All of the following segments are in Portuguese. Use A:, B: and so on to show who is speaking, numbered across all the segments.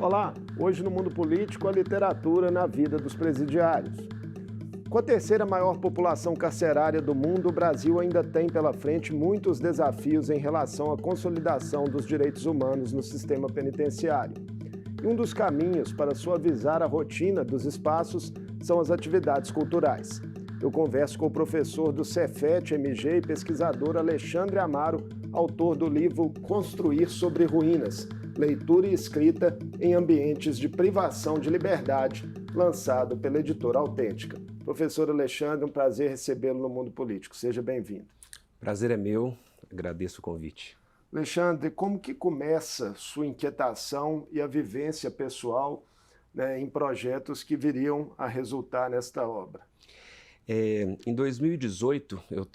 A: Olá, hoje no mundo político, a literatura na vida dos presidiários. Com a terceira maior população carcerária do mundo, o Brasil ainda tem pela frente muitos desafios em relação à consolidação dos direitos humanos no sistema penitenciário. E um dos caminhos para suavizar a rotina dos espaços são as atividades culturais. Eu converso com o professor do Cefet-MG e pesquisador Alexandre Amaro, autor do livro Construir sobre Ruínas, Leitura e Escrita em Ambientes de Privação de Liberdade, lançado pela editora Autêntica. Professor Alexandre, um prazer recebê-lo no Mundo Político. Seja bem-vindo.
B: Prazer é meu, agradeço o convite.
A: Alexandre, como que começa sua inquietação e a vivência pessoal, em projetos que viriam a resultar nesta obra?
B: Em 2018, eu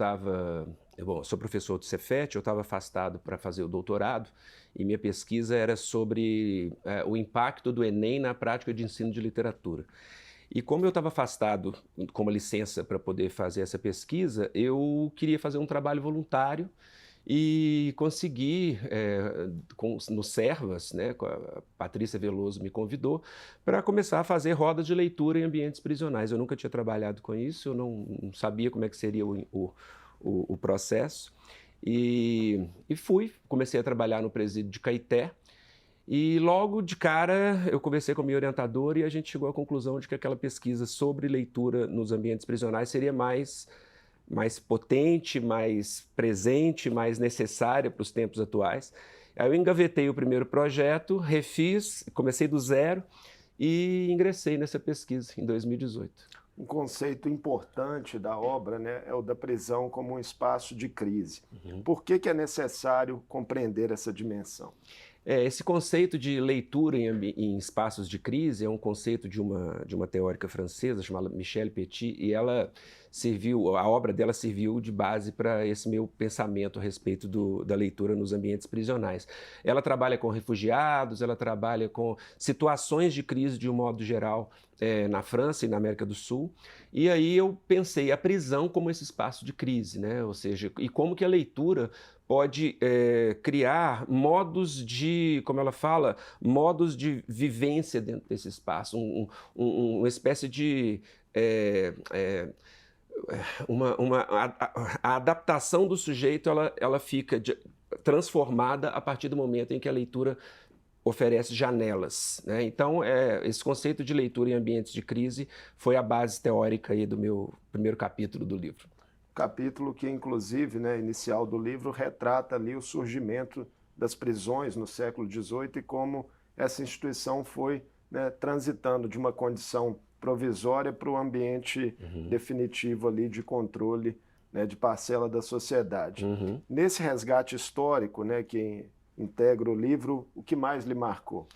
B: sou professor do Cefet, eu estava afastado para fazer o doutorado e minha pesquisa era sobre o impacto do Enem na prática de ensino de literatura. E como eu estava afastado com uma licença para poder fazer essa pesquisa, eu queria fazer um trabalho voluntário e consegui, no Servas, a Patrícia Veloso me convidou para começar a fazer rodas de leitura em ambientes prisionais. Eu nunca tinha trabalhado com isso, eu não sabia como é que seria o processo. E comecei a trabalhar no presídio de Caeté. E logo de cara eu conversei com a minha orientadora e a gente chegou à conclusão de que aquela pesquisa sobre leitura nos ambientes prisionais seria mais potente, mais presente, mais necessária para os tempos atuais. Aí eu engavetei o primeiro projeto, refiz, comecei do zero e ingressei nessa pesquisa em 2018.
A: Um conceito importante da obra, é o da prisão como um espaço de crise. Por que é necessário compreender essa dimensão?
B: Esse conceito de leitura em espaços de crise é um conceito de uma teórica francesa chamada Michelle Petit, e a obra dela serviu de base para esse meu pensamento a respeito da leitura nos ambientes prisionais. Ela trabalha com refugiados, ela trabalha com situações de crise de um modo geral na França e na América do Sul, e aí eu pensei a prisão como esse espaço de crise, ou seja, e como que a leitura pode criar modos de, como ela fala, modos de vivência dentro desse espaço, uma espécie de a adaptação do sujeito ela fica transformada a partir do momento em que a leitura oferece janelas, Então, esse conceito de leitura em ambientes de crise foi a base teórica aí do meu primeiro capítulo do livro.
A: Capítulo que, inclusive, inicial do livro, retrata ali o surgimento das prisões no século XVIII e como essa instituição foi transitando de uma condição provisória para o ambiente definitivo ali de controle de parcela da sociedade. Nesse resgate histórico, que integra o livro, o que mais lhe marcou?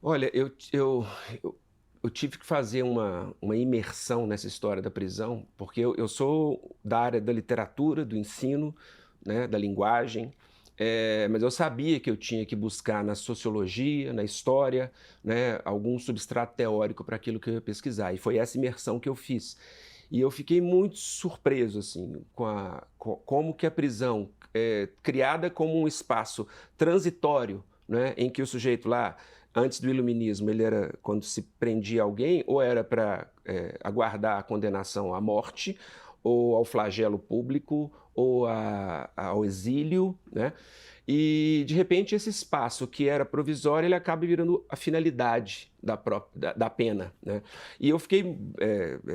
B: Olha, eu tive que fazer uma imersão nessa história da prisão, porque eu sou da área da literatura, do ensino, da linguagem, mas eu sabia que eu tinha que buscar na sociologia, na história, algum substrato teórico para aquilo que eu ia pesquisar. E foi essa imersão que eu fiz. E eu fiquei muito surpreso assim, como que a prisão, criada como um espaço transitório, em que o sujeito lá, antes do iluminismo, ele era, quando se prendia alguém, ou era para aguardar a condenação à morte, ou ao flagelo público, ou ao exílio, E, de repente, esse espaço que era provisório, ele acaba virando a finalidade da pena, E eu fiquei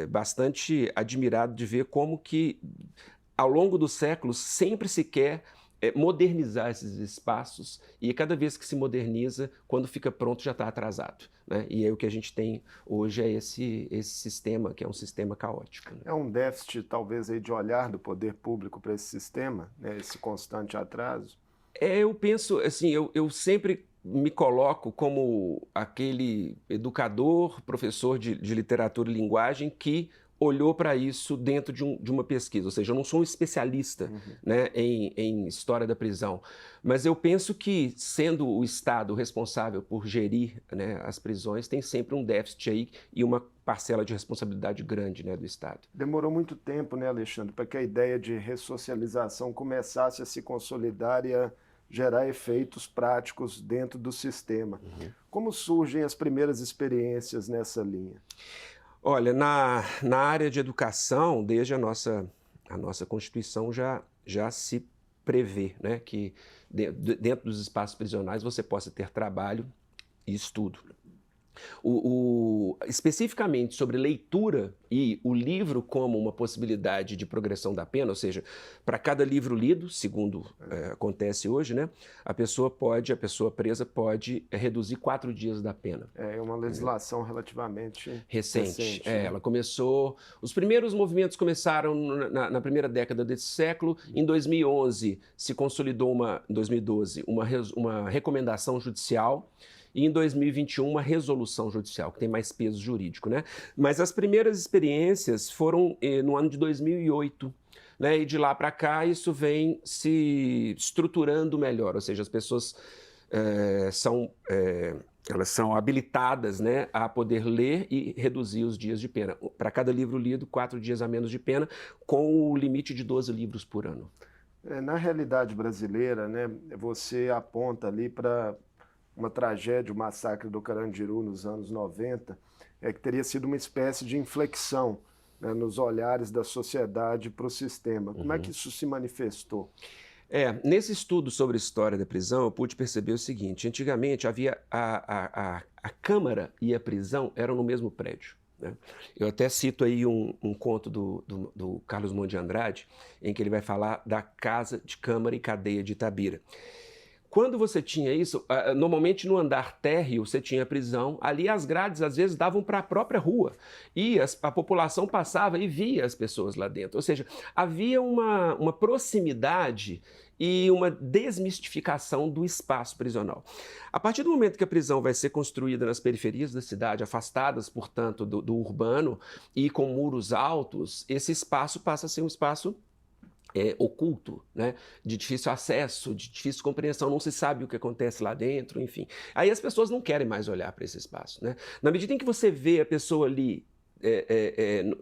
B: bastante admirado de ver como que, ao longo dos séculos, sempre se quer modernizar esses espaços, e cada vez que se moderniza, quando fica pronto já está atrasado. E aí o que a gente tem hoje é esse sistema, que é um sistema caótico.
A: É um déficit, talvez, aí de olhar do poder público para esse sistema, esse constante atraso?
B: Eu penso, assim, eu sempre me coloco como aquele educador, professor de literatura e linguagem que olhou para isso dentro de uma pesquisa. Ou seja, eu não sou um especialista em história da prisão, mas eu penso que, sendo o Estado responsável por gerir as prisões, tem sempre um déficit aí e uma parcela de responsabilidade grande do Estado.
A: Demorou muito tempo, Alexandre, para que a ideia de ressocialização começasse a se consolidar e a gerar efeitos práticos dentro do sistema. Como surgem as primeiras experiências nessa linha?
B: Olha, na área de educação, desde a nossa Constituição já se prevê, né, que dentro dos espaços prisionais você possa ter trabalho e estudo. Especificamente sobre leitura e o livro como uma possibilidade de progressão da pena, ou seja, para cada livro lido, segundo acontece hoje, né, a pessoa presa pode reduzir 4 dias da pena.
A: É uma legislação relativamente
B: recente.
A: Né?
B: Ela começou... Os primeiros movimentos começaram na primeira década desse século. Em 2011, se consolidou em 2012, uma recomendação judicial. E em 2021, uma resolução judicial, que tem mais peso jurídico, né? Mas as primeiras experiências foram no ano de 2008, né? E de lá para cá, isso vem se estruturando melhor, ou seja, as pessoas elas são habilitadas, né, a poder ler e reduzir os dias de pena. Para cada livro lido, 4 dias a menos de pena, com o limite de 12 livros por ano.
A: Na realidade brasileira, né, você aponta ali para uma tragédia, o massacre do Carandiru nos anos 90, que teria sido uma espécie de inflexão, né, nos olhares da sociedade para o sistema. Como é que isso se manifestou?
B: Nesse estudo sobre a história da prisão, eu pude perceber o seguinte: antigamente havia a Câmara e a prisão eram no mesmo prédio, né? Eu até cito aí um conto do Carlos Monte de Andrade, em que ele vai falar da Casa de Câmara e Cadeia de Itabira. Quando você tinha isso, normalmente no andar térreo você tinha a prisão, ali as grades às vezes davam para a própria rua e a população passava e via as pessoas lá dentro. Ou seja, havia uma proximidade e uma desmistificação do espaço prisional. A partir do momento que a prisão vai ser construída nas periferias da cidade, afastadas, portanto, do urbano e com muros altos, esse espaço passa a ser um espaço oculto, né? De difícil acesso, de difícil compreensão, não se sabe o que acontece lá dentro, enfim. Aí as pessoas não querem mais olhar para esse espaço, né? Na medida em que você vê a pessoa ali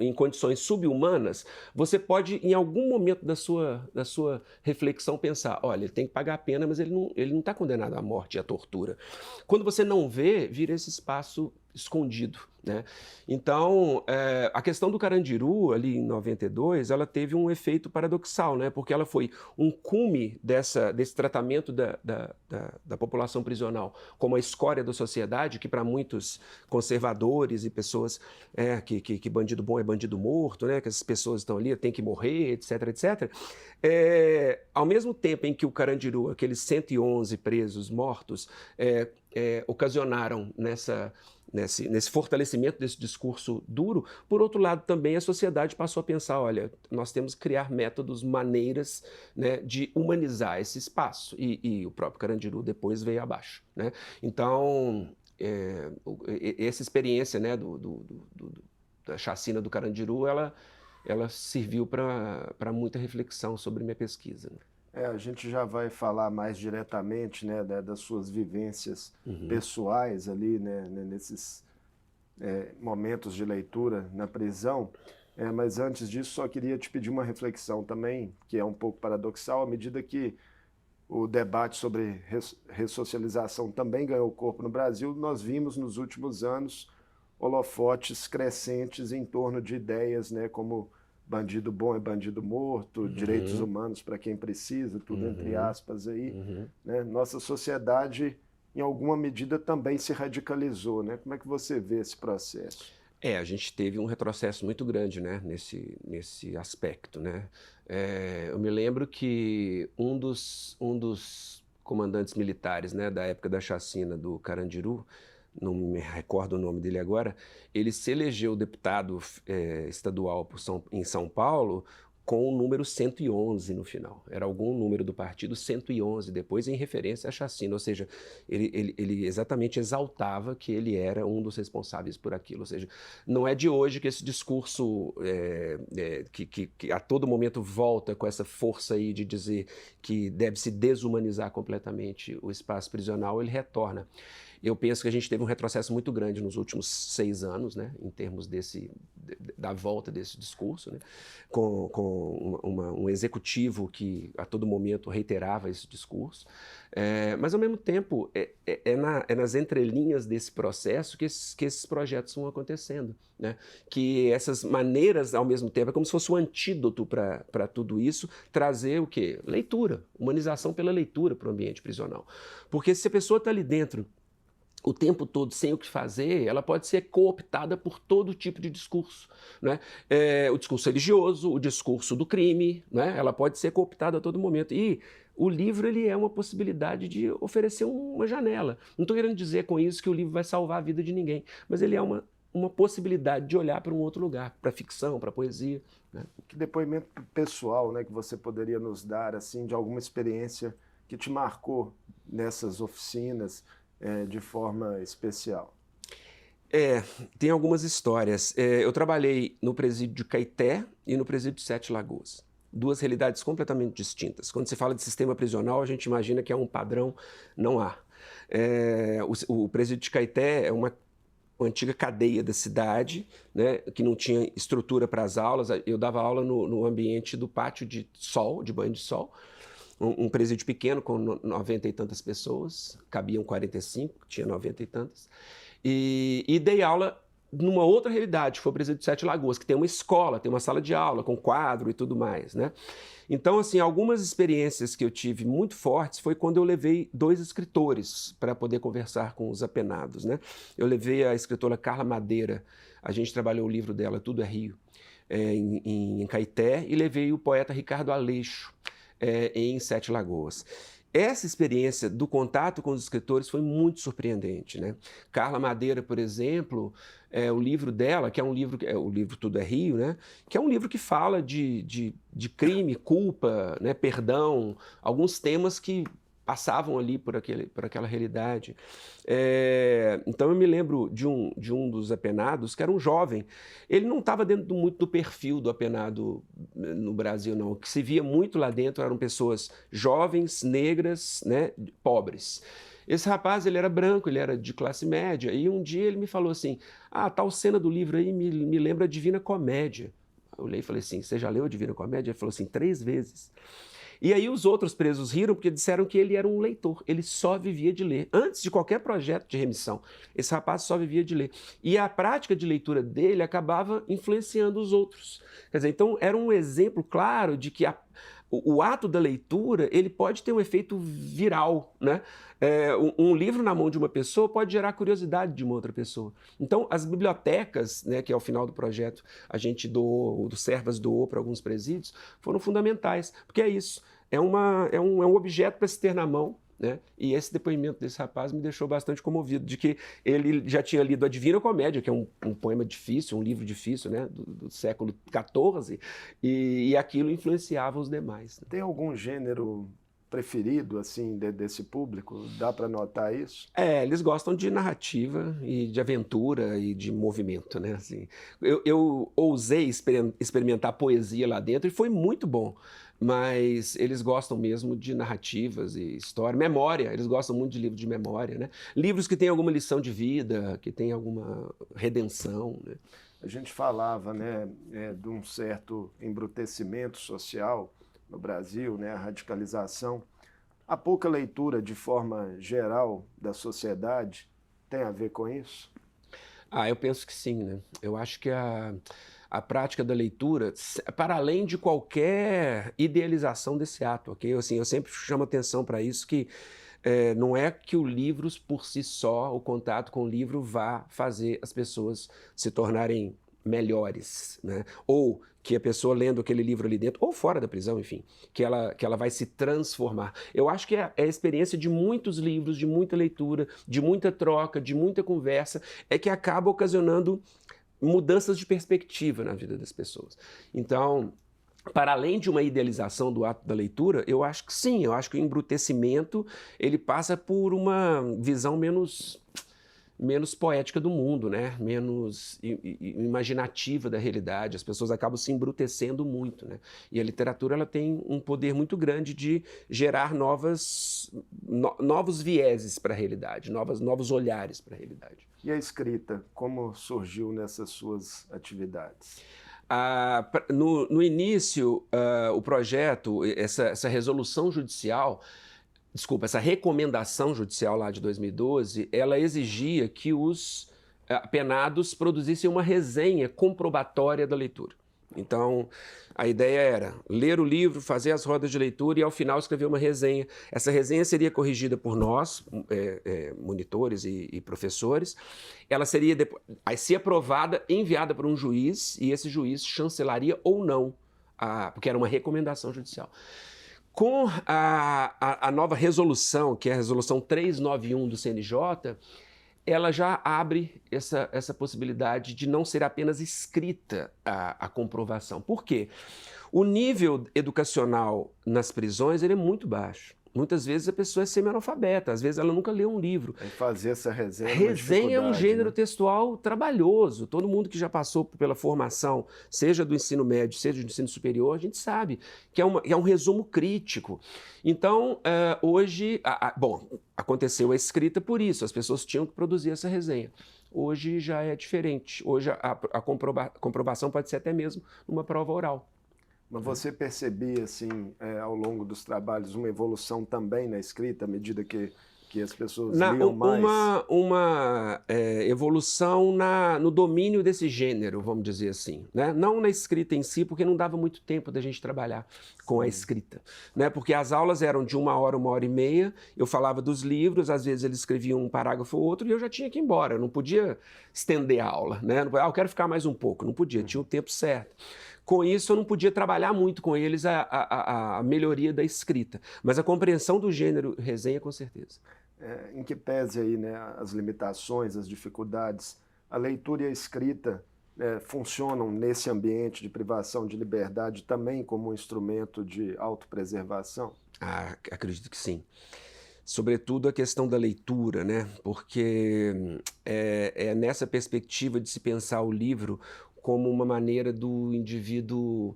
B: em condições subhumanas, você pode, em algum momento da sua reflexão, pensar: olha, ele tem que pagar a pena, mas ele não está condenado à morte e à tortura. Quando você não vê, vira esse espaço escondido, né? Então, a questão do Carandiru, ali em 92, ela teve um efeito paradoxal, né? Porque ela foi um cume desse tratamento da população prisional como a escória da sociedade, que para muitos conservadores e pessoas que bandido bom é bandido morto, né? Que essas pessoas estão ali, tem que morrer, etc, etc. Ao mesmo tempo em que o Carandiru, aqueles 111 presos mortos, ocasionaram nesse fortalecimento desse discurso duro, por outro lado também a sociedade passou a pensar: olha, nós temos que criar métodos, maneiras, né, de humanizar esse espaço, e o próprio Carandiru depois veio abaixo, né? Então, essa experiência, né, da chacina do Carandiru, ela serviu para muita reflexão sobre minha pesquisa, né?
A: A gente já vai falar mais diretamente, né, das suas vivências pessoais ali, né, nesses momentos de leitura na prisão, mas antes disso só queria te pedir uma reflexão também, que é um pouco paradoxal, à medida que o debate sobre ressocialização também ganhou corpo no Brasil, nós vimos nos últimos anos holofotes crescentes em torno de ideias, né, como bandido bom é bandido morto, direitos humanos para quem precisa, tudo entre aspas aí, né? Nossa sociedade, em alguma medida, também se radicalizou, né? Como é que você vê esse processo?
B: A gente teve um retrocesso muito grande, né, nesse aspecto, né? Eu me lembro que um dos comandantes militares, né, da época da chacina do Carandiru, não me recordo o nome dele agora, ele se elegeu deputado estadual em São Paulo com o número 111 no final. Era algum número do partido, 111 depois, em referência à chacina. Ou seja, ele exatamente exaltava que ele era um dos responsáveis por aquilo. Ou seja, não é de hoje que esse discurso que a todo momento volta com essa força aí de dizer que deve-se desumanizar completamente o espaço prisional, ele retorna. Eu penso que a gente teve um retrocesso muito grande nos últimos 6 anos, né, em termos da volta desse discurso, né, com um executivo que a todo momento reiterava esse discurso. Mas, ao mesmo tempo, é nas entrelinhas desse processo que esses projetos vão acontecendo, né? Que essas maneiras, ao mesmo tempo, é como se fosse um antídoto para tudo isso, trazer o quê? Leitura, humanização pela leitura para o ambiente prisional. Porque se a pessoa está ali dentro o tempo todo sem o que fazer, ela pode ser cooptada por todo tipo de discurso, né? O discurso religioso, o discurso do crime, né? Ela pode ser cooptada a todo momento. E o livro, ele é uma possibilidade de oferecer uma janela. Não estou querendo dizer com isso que o livro vai salvar a vida de ninguém, mas ele é uma possibilidade de olhar para um outro lugar, para a ficção, para a poesia, né?
A: Que depoimento pessoal, né, que você poderia nos dar, assim, de alguma experiência que te marcou nessas oficinas, de forma especial?
B: Tem algumas histórias. Eu trabalhei no presídio de Caeté e no presídio de Sete Lagoas. 2 realidades completamente distintas. Quando se fala de sistema prisional, a gente imagina que é um padrão, não há. O presídio de Caeté é uma antiga cadeia da cidade, né, que não tinha estrutura para as aulas. Eu dava aula no ambiente do pátio de sol, de banho de sol. Um presídio pequeno com 90 e tantas pessoas, cabiam 45, tinha 90 e tantas. E dei aula numa outra realidade, que foi o presídio de Sete Lagoas, que tem uma escola, tem uma sala de aula com quadro e tudo mais, né? Então, assim, algumas experiências que eu tive muito fortes foi quando eu levei 2 escritores para poder conversar com os apenados, né? Eu levei a escritora Carla Madeira, a gente trabalhou o livro dela, Tudo é Rio, em Caeté, e levei o poeta Ricardo Aleixo, em Sete Lagoas. Essa experiência do contato com os escritores foi muito surpreendente, né? Carla Madeira, por exemplo, o livro dela, que é um livro, o livro Tudo é Rio, né? Que é um livro que fala de crime, culpa, né? Perdão, alguns temas que passavam ali por aquela realidade. Então eu me lembro de um dos apenados, que era um jovem. Ele não estava dentro muito do perfil do apenado no Brasil, não. O que se via muito lá dentro eram pessoas jovens, negras, né, pobres. Esse rapaz, ele era branco, ele era de classe média, e um dia ele me falou assim, tal cena do livro aí me lembra a Divina Comédia. Eu olhei e falei assim, você já leu a Divina Comédia? Ele falou assim, 3 vezes. E aí os outros presos riram porque disseram que ele era um leitor, ele só vivia de ler. Antes de qualquer projeto de remissão, esse rapaz só vivia de ler. E a prática de leitura dele acabava influenciando os outros. Quer dizer, então era um exemplo claro de que o ato da leitura, ele pode ter um efeito viral, né? Um livro na mão de uma pessoa pode gerar curiosidade de uma outra pessoa. Então, as bibliotecas, né, que ao final do projeto a gente doou, o Servas doou para alguns presídios, foram fundamentais, porque é isso, é um objeto para se ter na mão, né? E esse depoimento desse rapaz me deixou bastante comovido, de que ele já tinha lido a Divina Comédia, que é um poema difícil, um livro difícil, né, do século XIV, e aquilo influenciava os demais, né?
A: Tem algum gênero preferido, assim, desse público? Dá para notar isso?
B: Eles gostam de narrativa e de aventura e de movimento, né? Assim, eu ousei experimentar poesia lá dentro e foi muito bom, mas eles gostam mesmo de narrativas e história, memória, eles gostam muito de livros de memória, né? Livros que têm alguma lição de vida, que têm alguma redenção, né?
A: A gente falava, né, de um certo embrutecimento social no Brasil, né, a radicalização. A pouca leitura, de forma geral, da sociedade tem a ver com isso?
B: Eu penso que sim, né? Eu acho que a prática da leitura, para além de qualquer idealização desse ato, ok? Assim, eu sempre chamo atenção para isso, que não é que o livro por si só, o contato com o livro vá fazer as pessoas se tornarem melhores, né? Ou que a pessoa lendo aquele livro ali dentro, ou fora da prisão, enfim, que ela vai se transformar. Eu acho que é a experiência de muitos livros, de muita leitura, de muita troca, de muita conversa, é que acaba ocasionando mudanças de perspectiva na vida das pessoas. Então, para além de uma idealização do ato da leitura, eu acho que sim, eu acho que o embrutecimento ele passa por uma visão menos menos poética do mundo, né? Menos imaginativa da realidade. As pessoas acabam se embrutecendo muito, né? E a literatura ela tem um poder muito grande de gerar novos vieses para a realidade, novos olhares para a realidade.
A: E a escrita, como surgiu nessas suas atividades?
B: No início, o projeto, essa resolução judicial, desculpa, essa recomendação judicial lá de 2012, ela exigia que os penados produzissem uma resenha comprobatória da leitura. Então, a ideia era ler o livro, fazer as rodas de leitura e, ao final, escrever uma resenha. Essa resenha seria corrigida por nós, monitores e professores. Ela seria, se aprovada, enviada para um juiz, e esse juiz chancelaria ou não, porque era uma recomendação judicial. Com a nova resolução, que é a resolução 391 do CNJ, ela já abre essa possibilidade de não ser apenas escrita a comprovação. Por quê? O nível educacional nas prisões ele é muito baixo. Muitas vezes a pessoa é semi-analfabeta, às vezes ela nunca leu um livro.
A: E fazer essa resenha
B: Resenha é um gênero textual trabalhoso. Todo mundo que já passou pela formação, seja do ensino médio, seja do ensino superior, a gente sabe que é um resumo crítico. Então, hoje, aconteceu a escrita por isso, as pessoas tinham que produzir essa resenha. Hoje já é diferente. Hoje a comprovação pode ser até mesmo numa prova oral.
A: Mas você percebia, assim, ao longo dos trabalhos, uma evolução também na escrita, à medida que as pessoas liam mais?
B: Uma evolução no domínio desse gênero, vamos dizer assim. Né? Não na escrita em si, porque não dava muito tempo da gente trabalhar com a escrita. Né? Porque as aulas eram de 1 hora, 1h30, eu falava dos livros, às vezes eles escreviam um parágrafo ou outro e eu já tinha que ir embora, eu não podia estender a aula. Né? Eu quero ficar mais um pouco, não podia, tinha o tempo certo. Com isso, eu não podia trabalhar muito com eles a melhoria da escrita, mas a compreensão do gênero resenha, com certeza.
A: Em que pese aí, né, as limitações, as dificuldades, a leitura e a escrita funcionam nesse ambiente de privação de liberdade também como um instrumento de autopreservação?
B: Acredito que sim. Sobretudo a questão da leitura, né? Porque é nessa perspectiva de se pensar o livro como uma maneira do indivíduo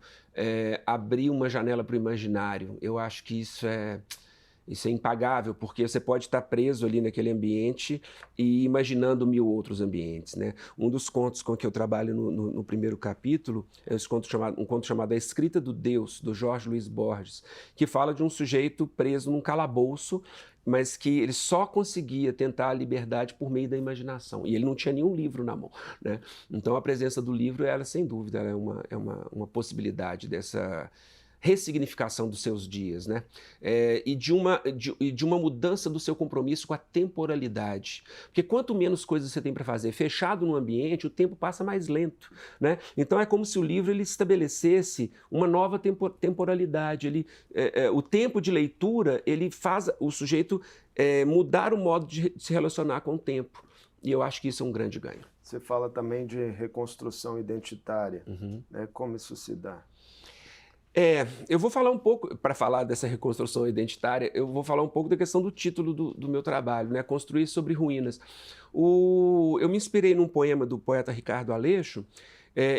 B: abrir uma janela para o imaginário. Eu acho que isso é impagável, porque você pode estar preso ali naquele ambiente e imaginando 1000 outros ambientes, né? Um dos contos com que eu trabalho no primeiro capítulo é um conto chamado A Escrita do Deus, do Jorge Luiz Borges, que fala de um sujeito preso num calabouço, mas que ele só conseguia tentar a liberdade por meio da imaginação. E ele não tinha nenhum livro na mão, né? Então a presença do livro, ela, sem dúvida, ela é uma possibilidade dessa ressignificação dos seus dias, né? E de uma mudança do seu compromisso com a temporalidade. Porque quanto menos coisas você tem para fazer fechado no ambiente, o tempo passa mais lento, né? Então é como se o livro ele estabelecesse uma nova temporalidade. O tempo de leitura ele faz o sujeito mudar o modo de se relacionar com o tempo. E eu acho que isso é um grande ganho.
A: Você fala também de reconstrução identitária, né? Como isso se dá?
B: Eu vou falar um pouco, para falar dessa reconstrução identitária, eu vou falar um pouco da questão do título do meu trabalho, né? Construir sobre ruínas. Eu me inspirei num poema do poeta Ricardo Aleixo,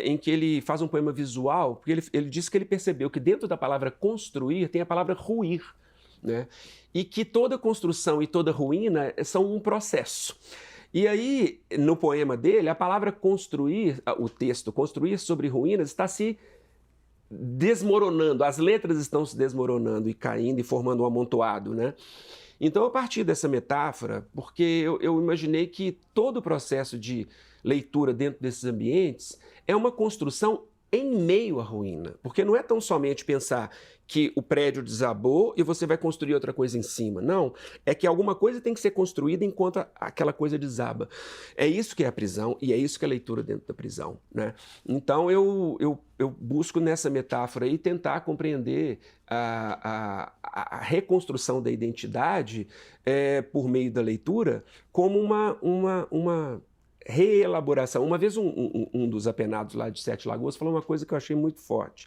B: em que ele faz um poema visual, porque ele diz que ele percebeu que dentro da palavra construir tem a palavra ruir, né? E que toda construção e toda ruína são um processo. E aí, no poema dele, a palavra construir, o texto construir sobre ruínas, está se desmoronando, as letras estão se desmoronando e caindo e formando um amontoado, né? Então, a partir dessa metáfora, porque eu imaginei que todo o processo de leitura dentro desses ambientes é uma construção em meio à ruína, porque não é tão somente pensar que o prédio desabou e você vai construir outra coisa em cima. Não, é que alguma coisa tem que ser construída enquanto aquela coisa desaba. É isso que é a prisão e é isso que é a leitura dentro da prisão, né? Então eu busco nessa metáfora aí tentar compreender a reconstrução da identidade por meio da leitura como uma reelaboração. Uma vez um dos apenados lá de Sete Lagoas falou uma coisa que eu achei muito forte.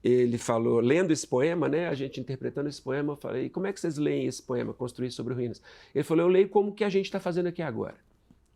B: Ele falou, lendo esse poema, né, a gente interpretando esse poema, eu falei, como é que vocês leem esse poema, Construir sobre Ruínas? Ele falou, eu leio como que a gente está fazendo aqui agora.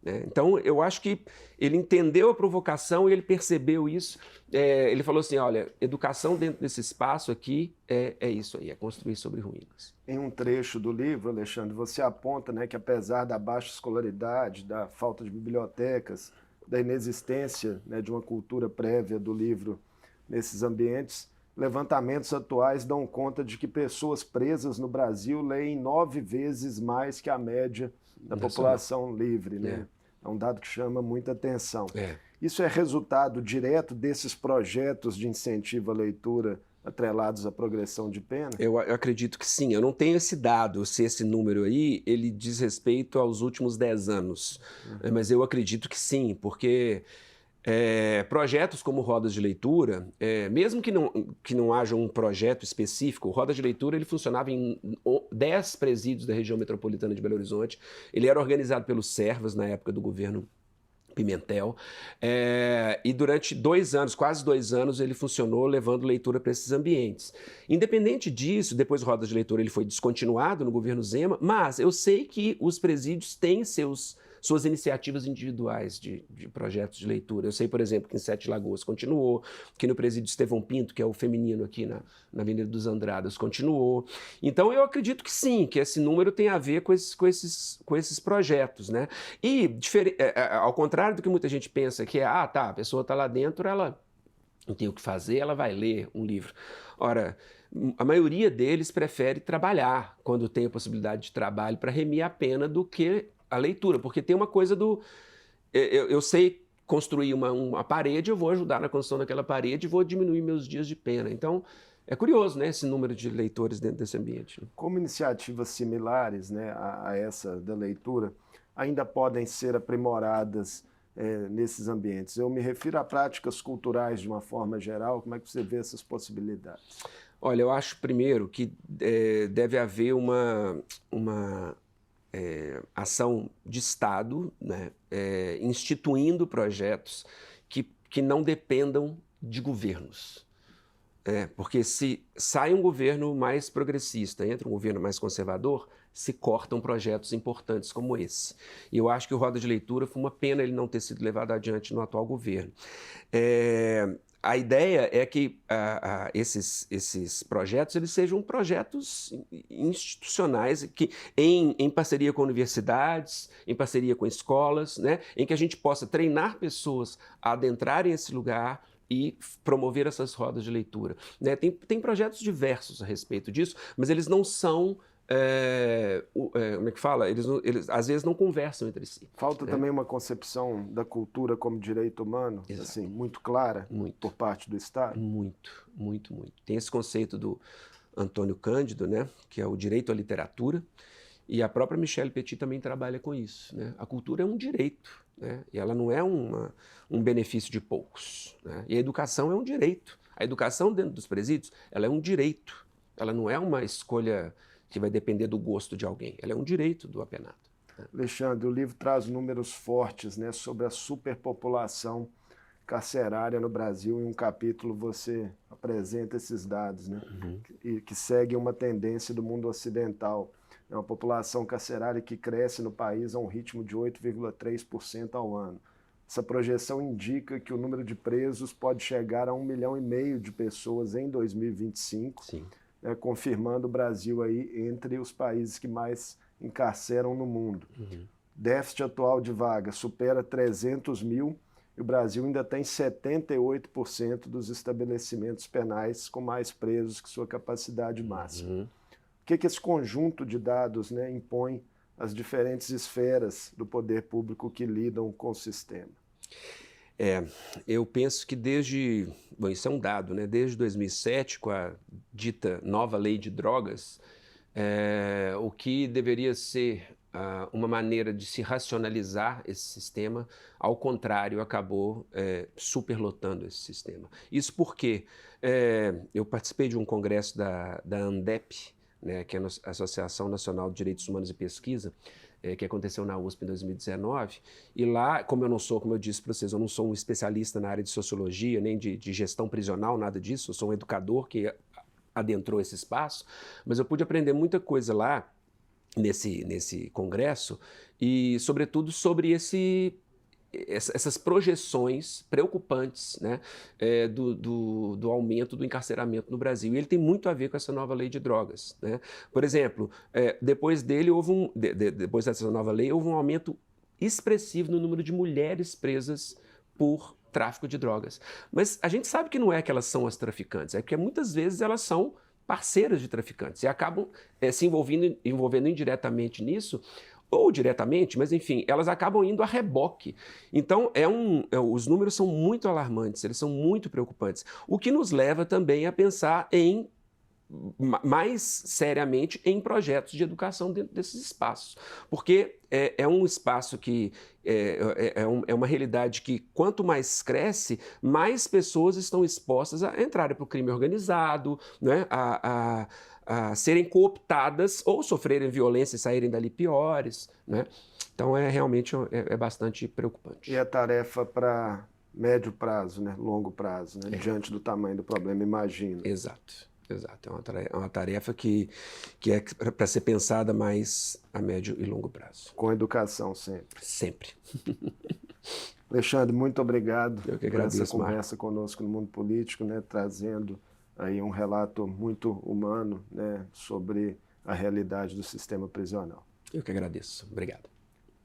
B: né? Então, eu acho que ele entendeu a provocação e ele percebeu isso. Ele falou assim, olha, educação dentro desse espaço aqui é isso aí, é construir sobre ruínas.
A: Em um trecho do livro, Alexandre, você aponta, né, que apesar da baixa escolaridade, da falta de bibliotecas, da inexistência, né, de uma cultura prévia do livro nesses ambientes, levantamentos atuais dão conta de que pessoas presas no Brasil leem 9 vezes mais que a média da população livre, né? É um dado que chama muita atenção. Isso é resultado direto desses projetos de incentivo à leitura atrelados à progressão de pena?
B: Eu acredito que sim. Eu não tenho esse dado, se esse número aí, ele diz respeito aos últimos 10 anos. Mas eu acredito que sim, porque projetos como rodas de leitura, mesmo que não haja um projeto específico, o Roda de Leitura ele funcionava em 10 presídios da região metropolitana de Belo Horizonte. Ele era organizado pelos Servas na época do governo Pimentel, e durante 2 anos, quase 2 anos, ele funcionou levando leitura para esses ambientes. Independente disso, depois do Roda de Leitura ele foi descontinuado no governo Zema, mas eu sei que os presídios têm suas iniciativas individuais de projetos de leitura. Eu sei, por exemplo, que em Sete Lagoas continuou, que no presídio Estevão Pinto, que é o feminino aqui na Avenida dos Andradas, continuou. Então, eu acredito que sim, que esse número tem a ver com esses projetos, né? E, ao contrário do que muita gente pensa, que a pessoa está lá dentro, ela não tem o que fazer, ela vai ler um livro. Ora, a maioria deles prefere trabalhar quando tem a possibilidade de trabalho para remir a pena do que a leitura, porque tem uma coisa eu sei construir uma parede, eu vou ajudar na construção daquela parede e vou diminuir meus dias de pena. Então, é curioso, né, esse número de leitores dentro desse ambiente.
A: Como iniciativas similares, né, a essa da leitura ainda podem ser aprimoradas nesses ambientes? Eu me refiro a práticas culturais de uma forma geral. Como é que você vê essas possibilidades?
B: Olha, eu acho primeiro que deve haver uma ação de Estado, né, instituindo projetos que não dependam de governos. Porque se sai um governo mais progressista, entra um governo mais conservador, se cortam projetos importantes como esse. E eu acho que o Roda de Leitura foi uma pena ele não ter sido levado adiante no atual governo. A ideia é que esses projetos eles sejam projetos institucionais que, em parceria com universidades, em parceria com escolas, né, em que a gente possa treinar pessoas a adentrarem esse lugar e promover essas rodas de leitura, né? Tem projetos diversos a respeito disso, mas eles não são... como é que fala? Eles às vezes não conversam entre si.
A: Falta também uma concepção da cultura como direito humano, assim, muito clara por parte do Estado?
B: Muito. Tem esse conceito do Antônio Cândido, né, que é o direito à literatura, e a própria Michelle Petit também trabalha com isso, né? A cultura é um direito, né, e ela não é um benefício de poucos, né? E a educação é um direito. A educação dentro dos presídios, ela é um direito. Ela não é uma escolha que vai depender do gosto de alguém. Ela é um direito do apenado.
A: Alexandre, o livro traz números fortes, né, sobre a superpopulação carcerária no Brasil. Em um capítulo você apresenta esses dados, né, que seguem uma tendência do mundo ocidental. É uma população carcerária que cresce no país a um ritmo de 8,3% ao ano. Essa projeção indica que o número de presos pode chegar a 1,5 milhão de pessoas em 2025.
B: Sim.
A: Confirmando o Brasil aí entre os países que mais encarceram no mundo. Déficit atual de vagas supera 300 mil e o Brasil ainda tem 78% dos estabelecimentos penais com mais presos que sua capacidade máxima. O que esse conjunto de dados, né, impõe às diferentes esferas do poder público que lidam com o sistema?
B: Eu penso que bom, isso é um dado, né? Desde 2007, com a dita nova lei de drogas, o que deveria ser uma maneira de se racionalizar esse sistema, ao contrário, acabou superlotando esse sistema. Isso porque eu participei de um congresso da ANDEP, né, que é a Associação Nacional de Direitos Humanos e Pesquisa, que aconteceu na USP em 2019, e lá, como eu disse para vocês, eu não sou um especialista na área de sociologia, nem de gestão prisional, nada disso, eu sou um educador que adentrou esse espaço, mas eu pude aprender muita coisa lá, nesse congresso, e, sobretudo, sobre essas projeções preocupantes, né, do aumento do encarceramento no Brasil. E ele tem muito a ver com essa nova lei de drogas, né? Por exemplo, depois dessa nova lei, houve um aumento expressivo no número de mulheres presas por tráfico de drogas. Mas a gente sabe que não é que elas são as traficantes, é que muitas vezes elas são parceiras de traficantes e acabam se envolvendo indiretamente nisso, ou diretamente, mas enfim, elas acabam indo a reboque. Então, os números são muito alarmantes, eles são muito preocupantes, o que nos leva também a pensar mais seriamente em projetos de educação dentro desses espaços, porque é um espaço que é uma realidade que, quanto mais cresce, mais pessoas estão expostas a entrarem para o crime organizado, né, a serem cooptadas ou sofrerem violência e saírem dali piores, né? Então, realmente bastante preocupante.
A: E a tarefa para médio prazo, né, longo prazo, né, diante do tamanho do problema, imagino.
B: Exato. É uma tarefa que é para ser pensada mais a médio e longo prazo.
A: Com educação sempre.
B: Sempre.
A: Alexandre, muito obrigado
B: por essa
A: conversa conosco no Mundo Político, né, trazendo aí um relato muito humano, né, sobre a realidade do sistema prisional.
B: Eu que agradeço. Obrigado.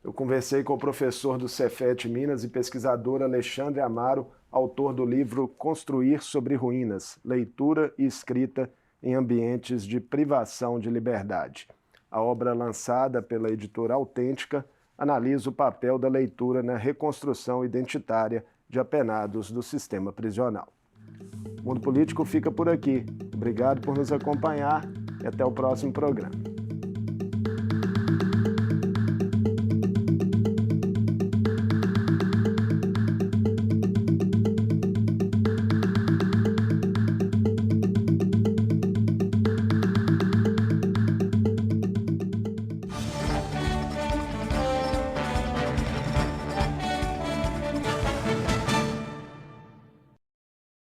A: Eu conversei com o professor do Cefet Minas e pesquisador Alexandre Amaro, autor do livro Construir sobre Ruínas, Leitura e Escrita em Ambientes de Privação de Liberdade. A obra lançada pela editora Autêntica analisa o papel da leitura na reconstrução identitária de apenados do sistema prisional. O Mundo Político fica por aqui. Obrigado por nos acompanhar e até o próximo programa.